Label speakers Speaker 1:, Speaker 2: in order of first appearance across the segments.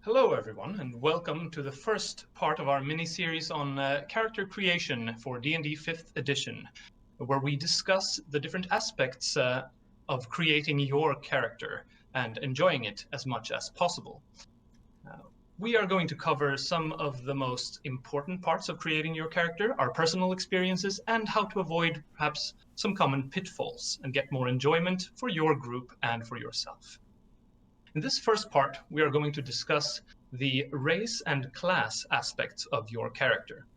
Speaker 1: Hello, everyone, and welcome to the first part of our mini-series on character creation for D&D 5th edition, where we discuss the different aspects of creating your character and enjoying it as much as possible. We are going to cover some of the most important parts of creating your character, our personal experiences, and how to avoid perhaps some common pitfalls and get more enjoyment for your group and for yourself. In this first part, we are going to discuss the race and class aspects of your character.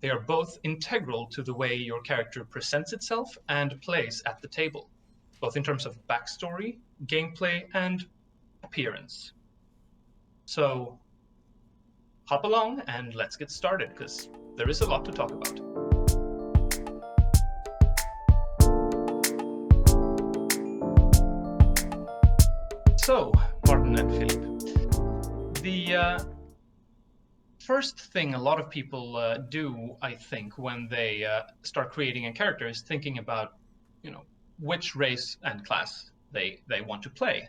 Speaker 1: They are both integral to the way your character presents itself and plays at the table, both in terms of backstory, gameplay, and appearance. So, hop along and let's get started, because there is a lot to talk about. So, Martin and Philip, the first thing a lot of people do, I think, when they start creating a character is thinking about, which race and class they want to play.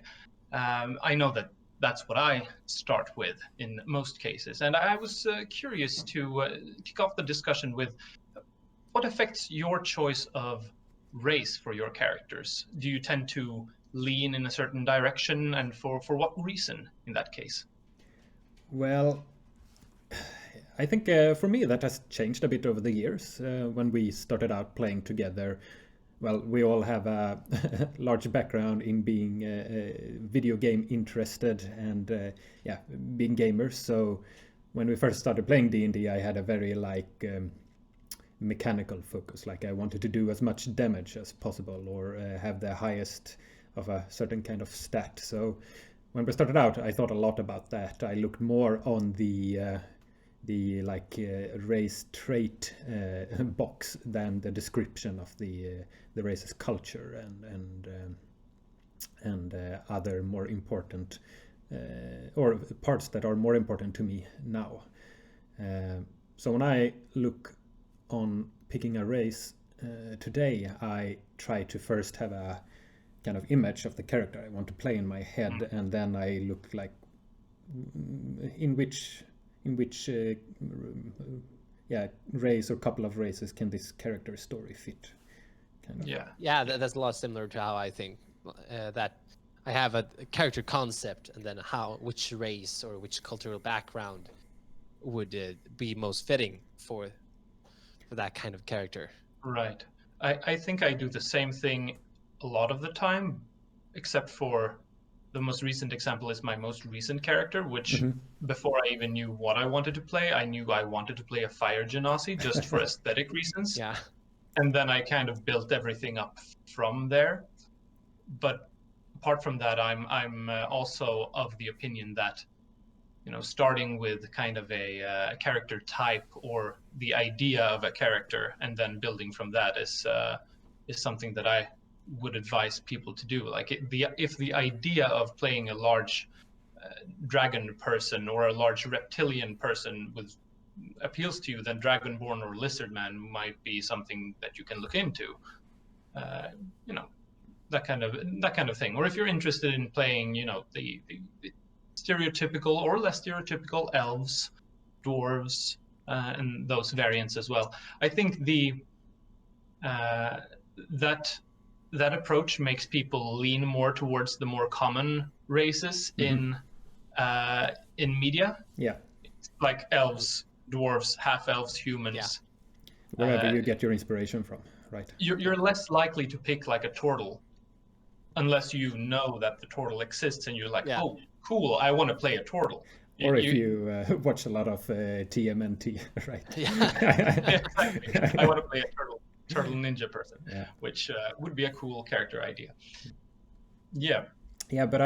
Speaker 1: I know that that's what I start with in most cases, and I was curious to kick off the discussion with what affects your choice of race for your characters. Do you tend to lean in a certain direction, and for what reason in that case?
Speaker 2: Well, I think for me that has changed a bit over the years. When we started out playing together, well, we all have a large background in being video game interested and being gamers. So when we first started playing D&D, I had a very mechanical focus. Like I wanted to do as much damage as possible or have the highest of a certain kind of stat. So when we started out, I thought a lot about that. I looked more on the race trait box than the description of the race's culture and other more important or parts that are more important to me now. So when I look on picking a race today, I try to first have a kind of image of the character I want to play in my head, and then I look like in which race or couple of races can this character story fit, kind of.
Speaker 3: Yeah, that's a lot similar to how I think that I have a character concept, and then which race or which cultural background would be most fitting for that kind of character.
Speaker 1: Right. I think I do the same thing a lot of the time, except for the most recent example is my most recent character, which before I even knew what I wanted to play, I knew I wanted to play a fire genasi just for aesthetic reasons.
Speaker 3: Yeah.
Speaker 1: And then I kind of built everything up from there. But apart from that, I'm also of the opinion that, starting with kind of a character type or the idea of a character and then building from that is something that I would advise people to do. Like if the idea of playing a large dragon person or a large reptilian person appeals to you, then Dragonborn or Lizardman might be something that you can look into. That kind of thing. Or if you're interested in playing, the stereotypical or less stereotypical elves, dwarves, and those variants as well. I think that approach makes people lean more towards the more common races in media.
Speaker 2: Yeah.
Speaker 1: Like elves, dwarves, half-elves, humans.
Speaker 2: Yeah. Wherever you get your inspiration from, right?
Speaker 1: You're less likely to pick like a turtle unless you know that the turtle exists and you're like, oh, cool, I want to play a turtle.
Speaker 2: Or if you watch a lot of TMNT, right?
Speaker 1: Yeah. Exactly. I want to play a turtle ninja person, which would be a cool character idea. Yeah.
Speaker 2: Yeah, but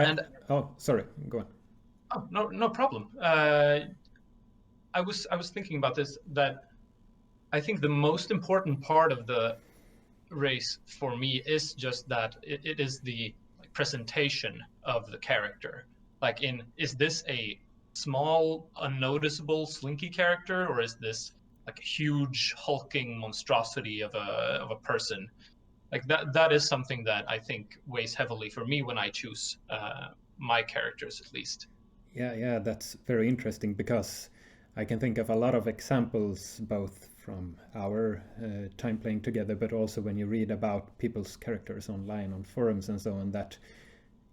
Speaker 2: oh, sorry, go on.
Speaker 1: Oh, no problem. I was thinking about this, that I think the most important part of the race for me is just that it is the presentation of the character. Like is this a small, unnoticeable, slinky character, or is this like a huge hulking monstrosity of a person? Like that is something that I think weighs heavily for me when I choose my characters, at least.
Speaker 2: Yeah, that's very interesting because I can think of a lot of examples, both from our time playing together, but also when you read about people's characters online on forums and so on, that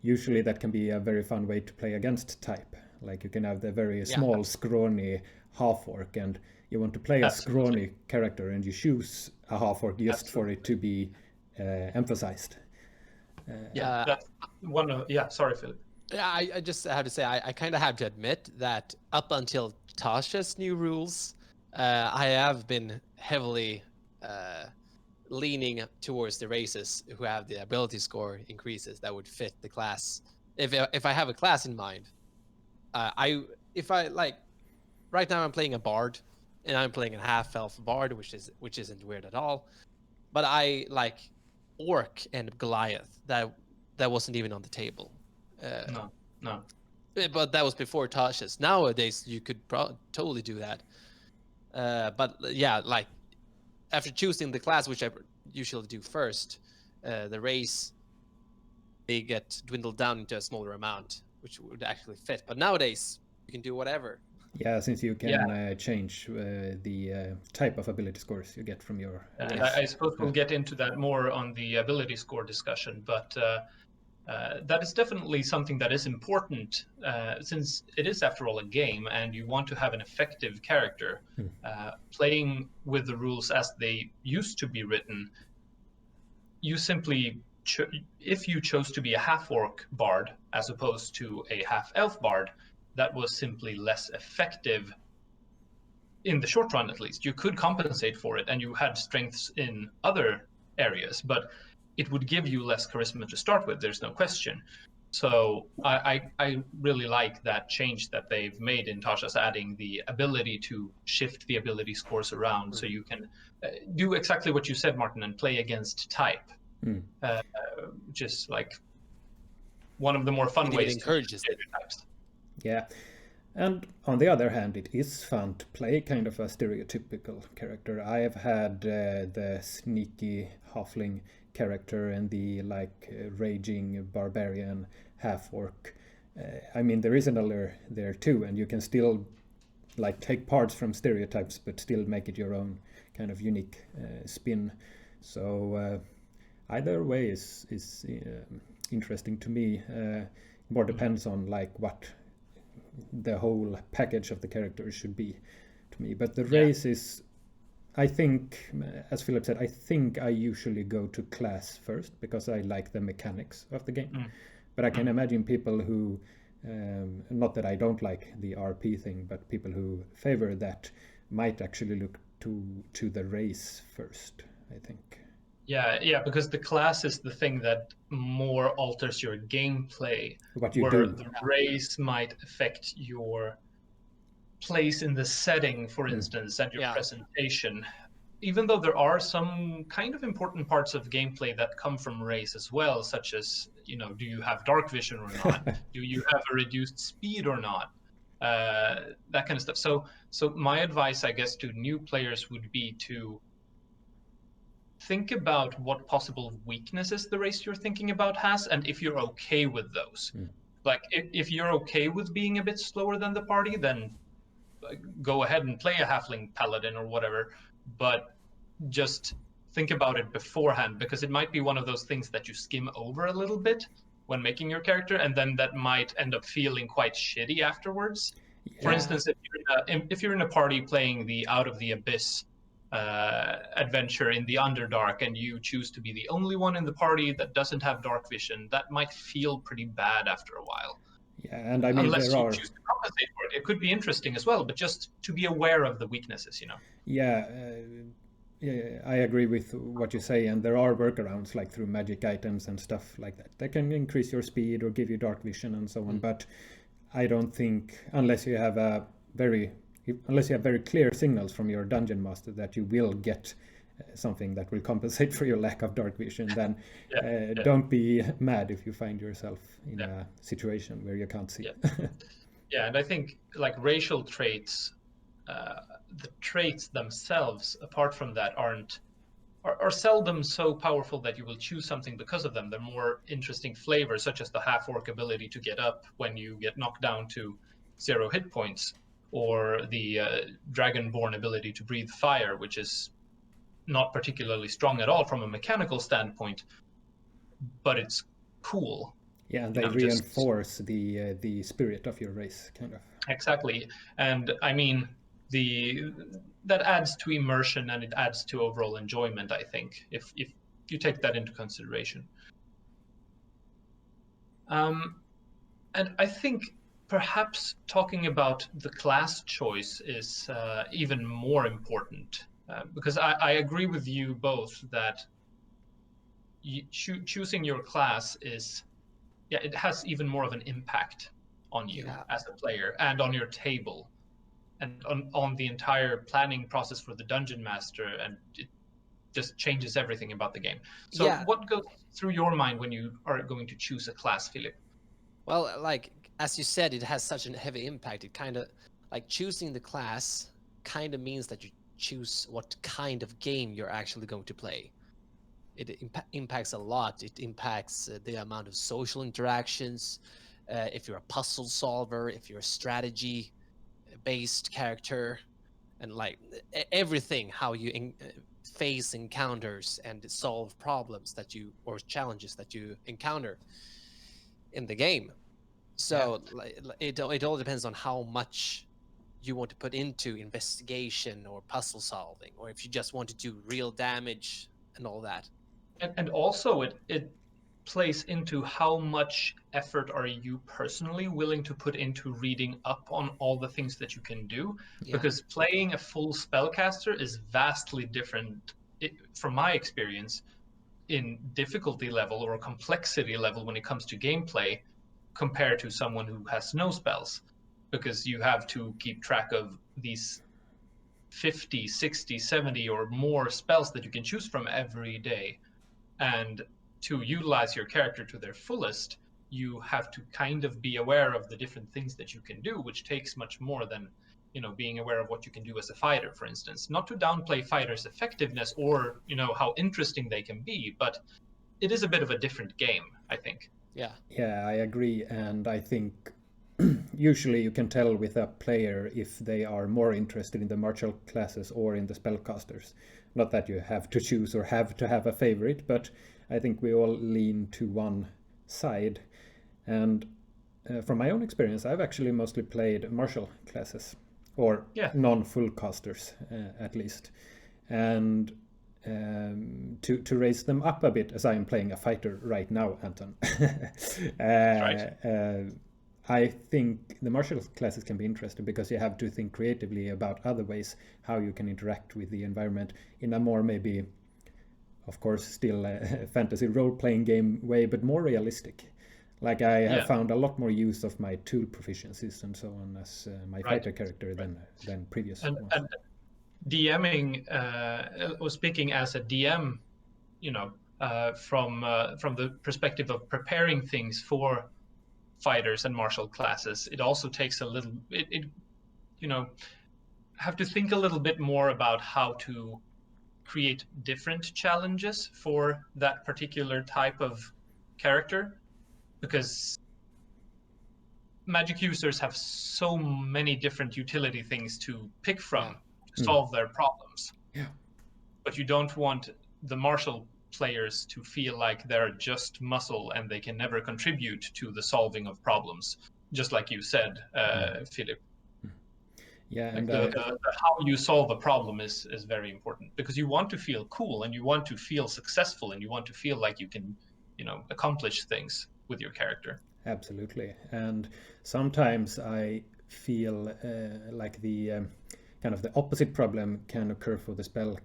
Speaker 2: usually that can be a very fun way to play against type. Like you can have the very small, scrawny half-orc, and you want to play a scrawny character, and you choose a half-orc just for it to be emphasized.
Speaker 1: That's one of, sorry, Philip.
Speaker 3: Yeah, I just have to say, I kind of have to admit that up until Tasha's new rules, I have been heavily leaning towards the races who have the ability score increases that would fit the class. If I have a class in mind, if I like, right now I'm playing a bard, and I'm playing a half-elf bard, which isn't weird at all. But I like orc and Goliath. That wasn't even on the table.
Speaker 1: No.
Speaker 3: But that was before Tasha's. Nowadays, you could totally do that. But yeah, like after choosing the class, which I usually do first, the race, they get dwindled down into a smaller amount, which would actually fit. But nowadays, you can do whatever.
Speaker 2: Yeah, since you can change the type of ability scores you get from your race.
Speaker 1: I suppose we'll get into that more on the ability score discussion, but that is definitely something that is important, since it is, after all, a game, and you want to have an effective character. Playing with the rules as they used to be written, you simply, if you chose to be a half-orc bard as opposed to a half-elf bard, that was simply less effective in the short run, at least. You could compensate for it, and you had strengths in other areas, but it would give you less charisma to start with, there's no question. So I really like that change that they've made in Tasha's, adding the ability to shift the ability scores around, so you can do exactly what you said, Martin, and play against type, which is like one of the more fun ways
Speaker 3: to encourages
Speaker 1: it. Types.
Speaker 2: Yeah. And on the other hand, it is fun to play kind of a stereotypical character. I have had the sneaky halfling character and the raging barbarian half-orc. I mean, there is another there too, and you can still take parts from stereotypes, but still make it your own kind of unique spin. So either way is interesting to me. More depends on what the whole package of the character should be to me. But the race is, I think, as Philip said, I think I usually go to class first because I like the mechanics of the game. But I can imagine people who, not that I don't like the RP thing, but people who favor that might actually look to the race first, I think.
Speaker 1: Yeah, because the class is the thing that more alters your gameplay.
Speaker 2: What you
Speaker 1: where
Speaker 2: do.
Speaker 1: The race might affect your place in the setting, for instance, and your presentation. Even though there are some kind of important parts of gameplay that come from race as well, such as, do you have dark vision or not? Do you have a reduced speed or not? That kind of stuff. So my advice, I guess, to new players would be to think about what possible weaknesses the race you're thinking about has, and if you're okay with those. Like, if you're okay with being a bit slower than the party, then go ahead and play a halfling paladin or whatever, but just think about it beforehand, because it might be one of those things that you skim over a little bit when making your character, and then that might end up feeling quite shitty afterwards. For instance, if you're in a party playing the Out of the Abyss adventure in the Underdark, and you choose to be the only one in the party that doesn't have dark vision, that might feel pretty bad after a while.
Speaker 2: Yeah, and I mean,
Speaker 1: unless you choose to compensate for it, it could be interesting as well. But just to be aware of the weaknesses,
Speaker 2: Yeah, I agree with what you say, and there are workarounds through magic items and stuff like that. They can increase your speed or give you dark vision and so on. But I don't think, unless you have very clear signals from your dungeon master that you will get something that will compensate for your lack of dark vision, then don't be mad if you find yourself in a situation where you can't see.
Speaker 1: Yeah, and I think racial traits, the traits themselves, apart from that, are seldom so powerful that you will choose something because of them. They're more interesting flavors, such as the half-orc ability to get up when you get knocked down, to 0 hit points, or the Dragonborn ability to breathe fire, which is not particularly strong at all from a mechanical standpoint, but it's cool.
Speaker 2: Yeah, and they reinforce the spirit of your race, kind of.
Speaker 1: Exactly, and I mean that adds to immersion and it adds to overall enjoyment. I think if you take that into consideration. And I think perhaps talking about the class choice is even more important, because I agree with you both that choosing your class it has even more of an impact on you as a player and on your table and on the entire planning process for the dungeon master, and it just changes everything about the game. So what goes through your mind when you are going to choose a class, Philip?
Speaker 3: Well, like, as you said, it has such a heavy impact. It kind of, like, choosing the class kind of means that you choose what kind of game you're actually going to play. It impacts a lot. It impacts the amount of social interactions. If you're a puzzle solver, if you're a strategy-based character, and like everything, how you face encounters and solve problems or challenges that you encounter in the game. So it all depends on how much you want to put into investigation or puzzle solving, or if you just want to do real damage and all that.
Speaker 1: And also it plays into how much effort are you personally willing to put into reading up on all the things that you can do, because playing a full spellcaster is vastly different, from my experience, in difficulty level or complexity level when it comes to gameplay compared to someone who has no spells, because you have to keep track of these 50, 60, 70 or more spells that you can choose from every day. And to utilize your character to their fullest, you have to kind of be aware of the different things that you can do, which takes much more than, being aware of what you can do as a fighter, for instance. Not to downplay fighters' effectiveness or, how interesting they can be, but it is a bit of a different game, I think.
Speaker 3: Yeah,
Speaker 2: I agree. And I think usually you can tell with a player if they are more interested in the martial classes or in the spellcasters. Not that you have to choose or have to have a favorite, but I think we all lean to one side. And from my own experience, I've actually mostly played martial classes, or non-full casters at least. And to raise them up a bit, as I am playing a fighter right now, Anton. I think the martial classes can be interesting because you have to think creatively about other ways how you can interact with the environment in a more, maybe, of course, still a fantasy role-playing game way, but more realistic. Like I have found a lot more use of my tool proficiencies and so on as my fighter character than previous ones.
Speaker 1: And DMing, or speaking as a DM, from the perspective of preparing things for fighters and martial classes, it also takes a little, have to think a little bit more about how to create different challenges for that particular type of character, because magic users have so many different utility things to pick from to solve their problems. But you don't want the martial players to feel like they're just muscle and they can never contribute to the solving of problems, just like you said, Philip.
Speaker 2: And
Speaker 1: how you solve a problem is very important, because you want to feel cool and you want to feel successful and you want to feel like you can accomplish things with your character.
Speaker 2: Absolutely. And sometimes I feel like the kind of the opposite problem can occur for the spell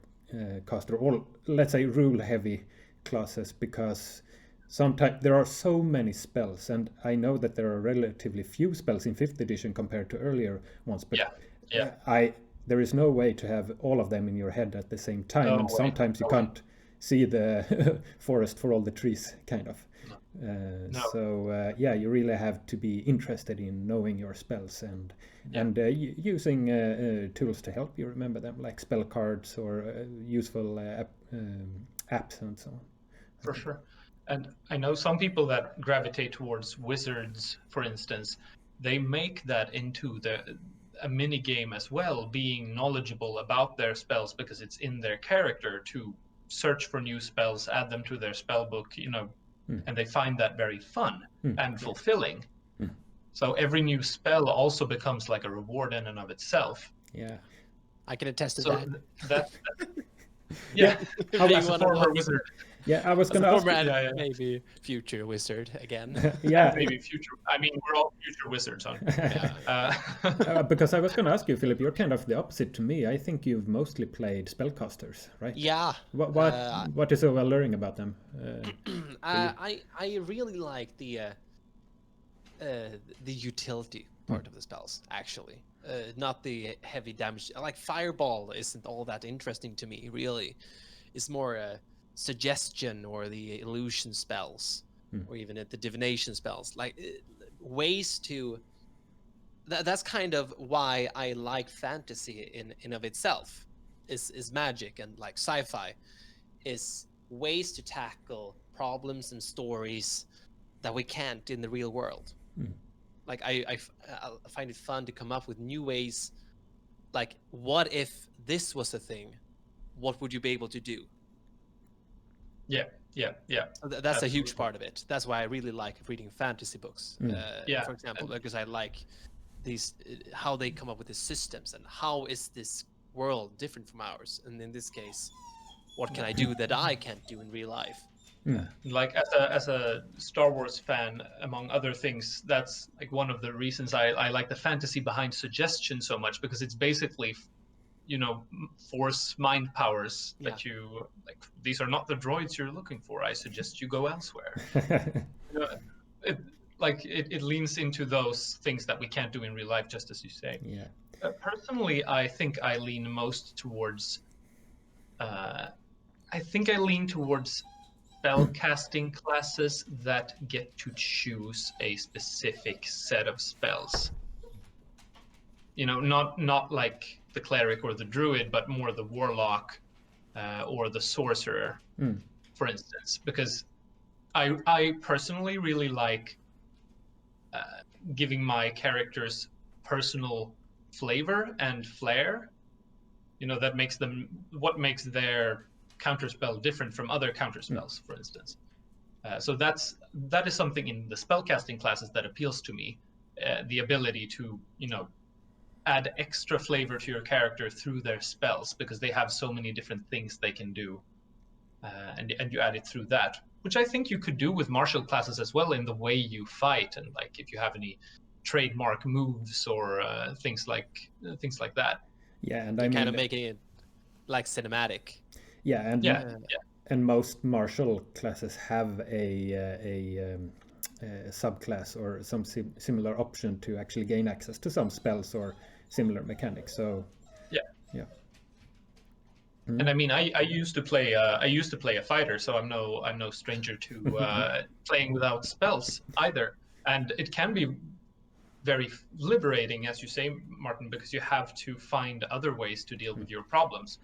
Speaker 2: caster, or let's say rule heavy classes, because sometimes there are so many spells, and I know that there are relatively few spells in 5th edition compared to earlier ones, but there is no way to have all of them in your head at the same time, and sometimes you can't see the forest for all the trees, kind of. So you really have to be interested in knowing your spells and using tools to help you remember them, like spell cards or useful apps and so on.
Speaker 1: For sure. And I know some people that gravitate towards wizards, for instance, they make that into a mini game as well, being knowledgeable about their spells because it's in their character to search for new spells, add them to their spell book, and they find that very fun and fulfilling. So every new spell also becomes like a reward in and of itself.
Speaker 2: Yeah,
Speaker 3: I can attest to
Speaker 1: So
Speaker 3: that.
Speaker 1: yeah,
Speaker 3: Being
Speaker 1: as a
Speaker 3: one of
Speaker 1: former
Speaker 3: us.
Speaker 1: wizard,
Speaker 2: yeah. I was
Speaker 3: As a
Speaker 2: gonna ask.
Speaker 3: former
Speaker 2: You,
Speaker 3: and maybe future wizard again.
Speaker 2: yeah,
Speaker 1: maybe future. I mean, we're all future wizards, aren't we?
Speaker 3: Yeah.
Speaker 2: because I was gonna ask you, Philip. You're kind of the opposite to me. I think you've mostly played spellcasters, right?
Speaker 3: Yeah.
Speaker 2: What is so alluring about them?
Speaker 3: I really like the utility part of the spells, actually. Not the heavy damage. Like Fireball isn't all that interesting to me, really. It's more suggestion or the illusion spells, or even the divination spells. Like ways to. That's kind of why I like fantasy in of itself. Is magic and like sci-fi, is ways to tackle problems and stories that we can't in the real world. Like I find it fun to come up with new ways. Like, what if this was a thing? What would you be able to do?
Speaker 1: Yeah.
Speaker 3: That's a huge part of it. That's why I really like reading fantasy books. For example, because I like these how they come up with the systems and how is this world different from ours. And in this case, what can I do that I can't do in real life?
Speaker 1: Like as a Star Wars fan, among other things, that's like one of the reasons I like the fantasy behind suggestion so much, because it's basically, force mind powers that you like. These are not the droids you're looking for. I suggest you go elsewhere. It leans into those things that we can't do in real life, just as you say.
Speaker 2: Yeah.
Speaker 1: Personally, I think I lean most towards. I think I lean towards spellcasting classes that get to choose a specific set of spells. Not like the cleric or the druid, but more the warlock or the sorcerer, for instance, because I personally really like giving my characters personal flavor and flair. That makes them, what makes their counterspell different from other counterspells, for instance. So that is something in the spellcasting classes that appeals to me. The ability to, add extra flavor to your character through their spells, because they have so many different things they can do, and you add it through that, which I think you could do with martial classes as well, in the way you fight, and like if you have any trademark moves or things like that.
Speaker 2: Yeah, and
Speaker 3: kind of making it like cinematic.
Speaker 2: Yeah, and most martial classes have a subclass or some similar option to actually gain access to some spells or similar mechanics. So yeah.
Speaker 1: And I mean, I used to play a fighter, so I'm no stranger to playing without spells either. And it can be very liberating, as you say, Martin, because you have to find other ways to deal with your problems.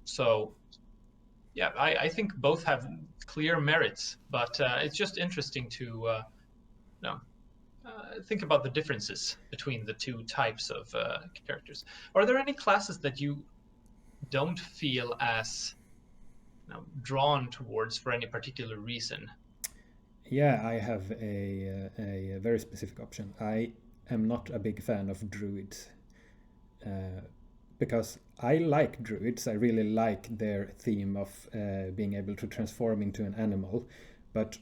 Speaker 1: So yeah, I think both have clear merits, but it's just interesting to think about the differences between the two types of characters. Are there any classes that you don't feel as drawn towards for any particular reason?
Speaker 2: Yeah, I have a very specific option. I am not a big fan of druids. Because I like druids. I really like their theme of being able to transform into an animal. But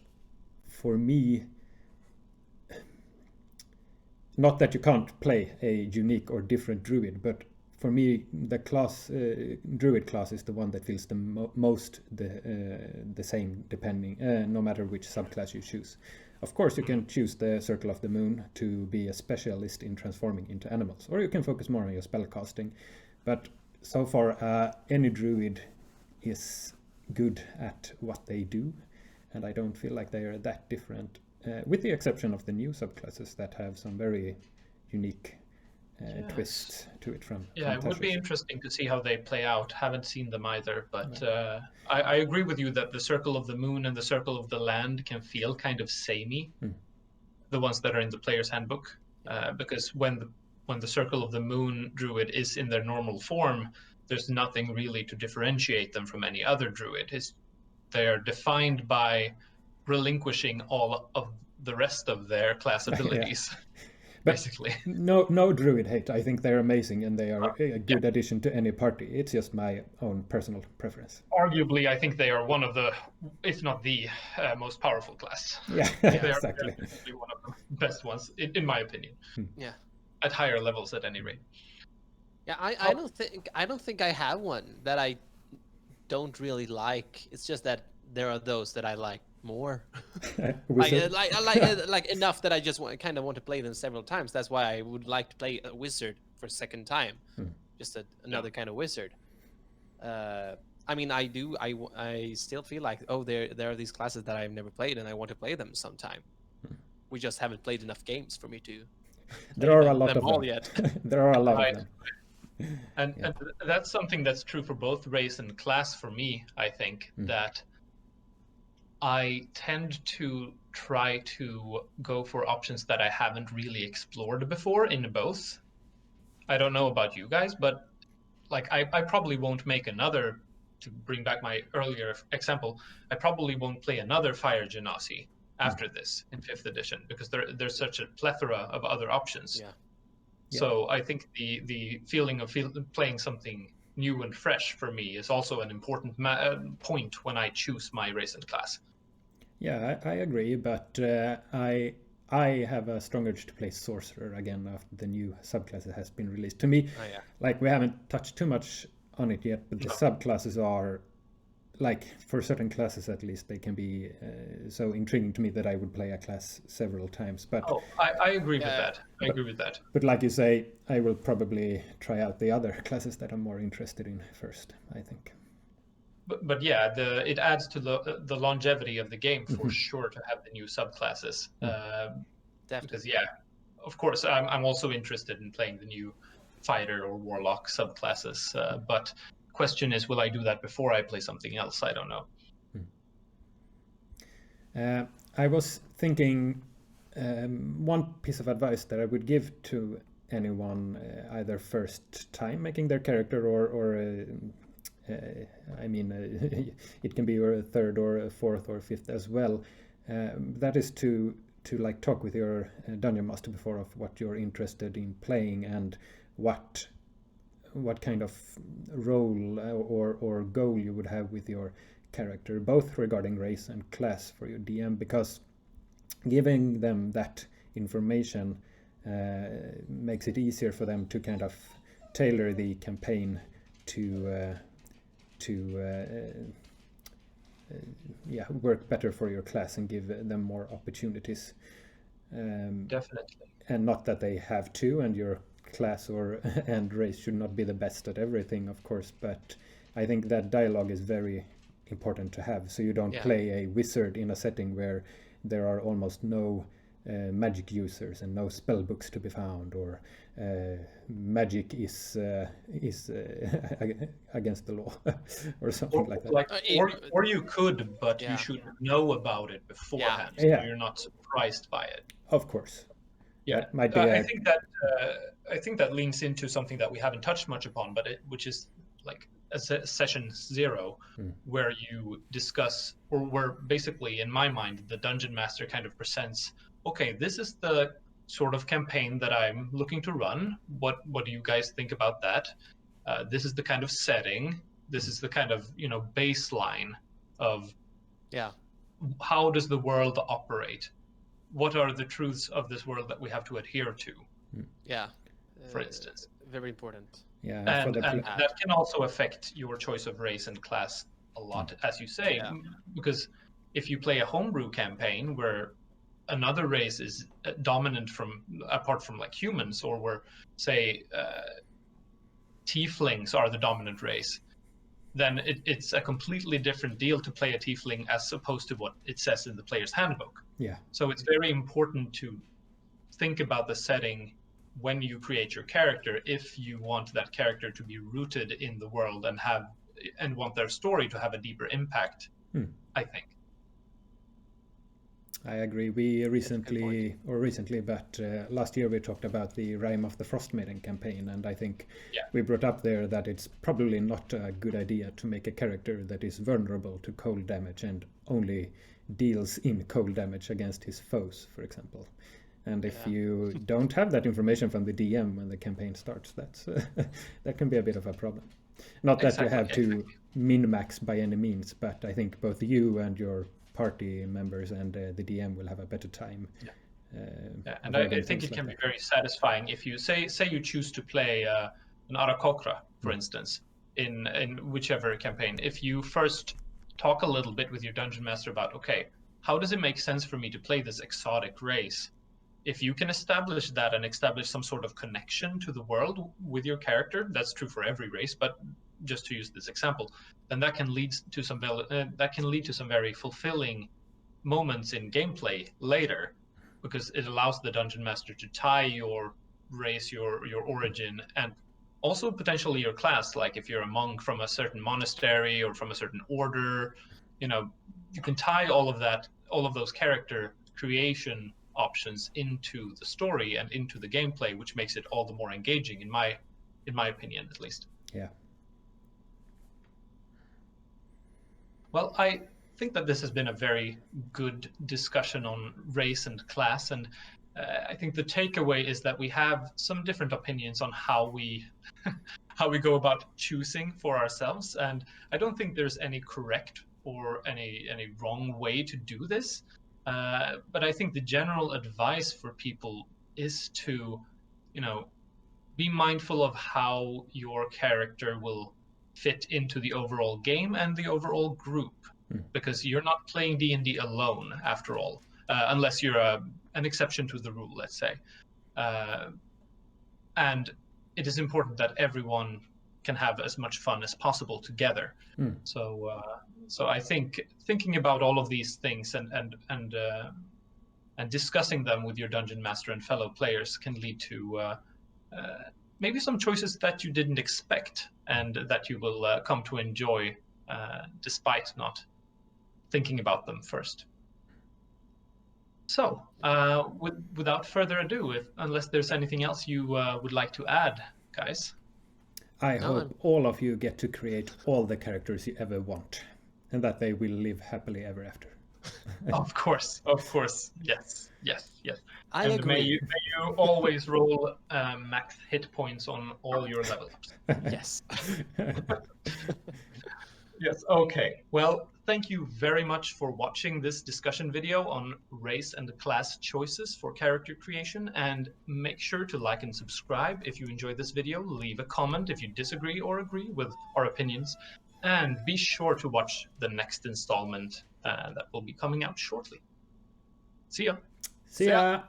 Speaker 2: for me, not that you can't play a unique or different druid, but for me, the class druid class is the one that feels the most the same, depending no matter which subclass you choose. Of course, you can choose the Circle of the Moon to be a specialist in transforming into animals, or you can focus more on your spellcasting. But so far, any druid is good at what they do, and I don't feel like they are that different, with the exception of the new subclasses that have some very unique twists to it from
Speaker 1: it would be interesting to see how they play out. Haven't seen them either, but I agree with you that the Circle of the Moon and the Circle of the Land can feel kind of samey. the ones that are in the player's handbook, because when the Circle of the Moon druid is in their normal form, there's nothing really to differentiate them from any other druid. They are defined by relinquishing all of the rest of their class abilities.
Speaker 2: But
Speaker 1: basically.
Speaker 2: No druid hate. I think they're amazing and they are a good addition to any party. It's just my own personal preference.
Speaker 1: Arguably, I think they are one of the, if not the most powerful class.
Speaker 2: Yeah,
Speaker 1: They
Speaker 2: exactly.
Speaker 1: are one of the best ones, in my opinion.
Speaker 3: Yeah.
Speaker 1: At higher levels, at any rate.
Speaker 3: Yeah, I don't think I have one that I don't really like. It's just that there are those that I like more. like enough that I just kind of want to play them several times. That's why I would like to play a wizard for a second time, just another kind of wizard. I mean, I still feel like, oh, there are these classes that I've never played and I want to play them sometime. We just haven't played enough games for me to.
Speaker 2: There are a lot of
Speaker 3: all
Speaker 2: them.
Speaker 3: Yet.
Speaker 2: There are a lot of them.
Speaker 1: And that's something that's true for both race and class for me, I think, that I tend to try to go for options that I haven't really explored before in both. I don't know about you guys, but like I probably won't make another, to bring back my earlier example, I probably won't play another Fire Genasi after this in 5th edition, because there's such a plethora of other options.
Speaker 3: Yeah.
Speaker 1: So I think the feeling of playing something new and fresh for me is also an important point when I choose my race and class.
Speaker 2: Yeah, I agree, but I have a strong urge to play Sorcerer again after the new subclasses has been released. To me, like we haven't touched too much on it yet, but the subclasses are, like for certain classes at least, they can be so intriguing to me that I would play a class several times. But
Speaker 1: I agree with that. I agree with that.
Speaker 2: But like you say, I will probably try out the other classes that I'm more interested in first, I think.
Speaker 1: But yeah, it adds to the longevity of the game for sure to have the new subclasses. Because of course, I'm also interested in playing the new fighter or warlock subclasses. But question is, will I do that before I play something else? I don't know.
Speaker 2: I was thinking one piece of advice that I would give to anyone either first time making their character or I mean it can be your third or fourth or fifth as well. That is to like talk with your dungeon master before of what you're interested in playing and what kind of role or goal you would have with your character, both regarding race and class for your DM, because giving them that information makes it easier for them to kind of tailor the campaign to work better for your class and give them more opportunities.
Speaker 1: Definitely.
Speaker 2: And not that they have to, and your class and race should not be the best at everything, of course, but I think that dialogue is very important to have, so you don't play a wizard in a setting where there are almost no magic users and no spell books to be found, or magic is against the law or something like that.
Speaker 1: Or you could, but you should know about it beforehand, so you're not surprised by it.
Speaker 2: Of course.
Speaker 1: Yeah,
Speaker 2: that might be
Speaker 1: I think that leans into something that we haven't touched much upon, but which is like a session 0, where you discuss, or where basically, in my mind, the dungeon master kind of presents, okay, this is the sort of campaign that I'm looking to run. What do you guys think about that? This is the kind of setting. This is the kind of baseline of how does the world operate? What are the truths of this world that we have to adhere to? For instance,
Speaker 3: very important.
Speaker 1: And that can also affect your choice of race and class a lot, as you say, because if you play a homebrew campaign where another race is dominant apart from like humans, or where say tieflings are the dominant race, then it's a completely different deal to play a tiefling as opposed to what it says in the player's handbook. So it's very important to think about the setting when you create your character, if you want that character to be rooted in the world and want their story to have a deeper impact, I think.
Speaker 2: I agree. We recently, but last year we talked about the Rime of the Frostmaiden campaign, and I think we brought up there that it's probably not a good idea to make a character that is vulnerable to cold damage and only deals in cold damage against his foes, for example. And if you don't have that information from the DM when the campaign starts, that's that can be a bit of a problem. Not that you have to min-max by any means, but I think both you and your party members and the DM will have a better time.
Speaker 1: And I think it can be very satisfying if you say you choose to play an Arakokra, for instance, in whichever campaign. If you first talk a little bit with your dungeon master about, okay, how does it make sense for me to play this exotic race? If you can establish that and establish some sort of connection to the world with your character, that's true for every race, but just to use this example, then that can lead to some very fulfilling moments in gameplay later, because it allows the dungeon master to tie your race, your origin, and also potentially your class. Like if you're a monk from a certain monastery or from a certain order, you can tie all of those character creation options into the story and into the gameplay, which makes it all the more engaging, in my opinion, at least.
Speaker 2: Yeah.
Speaker 1: Well, I think that this has been a very good discussion on race and class, and I think the takeaway is that we have some different opinions on how we go about choosing for ourselves, and I don't think there's any correct or any wrong way to do this. But I think the general advice for people is to, be mindful of how your character will fit into the overall game and the overall group, because you're not playing D&D alone, after all, unless you're an exception to the rule, let's say. And it is important that everyone can have as much fun as possible together. So I think thinking about all of these things and discussing them with your dungeon master and fellow players can lead to maybe some choices that you didn't expect and that you will come to enjoy despite not thinking about them first. So without further ado, unless there's anything else you would like to add, guys.
Speaker 2: I hope all of you get to create all the characters you ever want, and that they will live happily ever after.
Speaker 1: Of course, yes.
Speaker 3: I agree.
Speaker 1: May you always roll max hit points on all your level ups.
Speaker 3: Yes.
Speaker 1: Yes, okay. Well, thank you very much for watching this discussion video on race and class choices for character creation, and make sure to like and subscribe if you enjoyed this video. Leave a comment if you disagree or agree with our opinions, and be sure to watch the next installment that will be coming out shortly. See ya.
Speaker 2: See ya.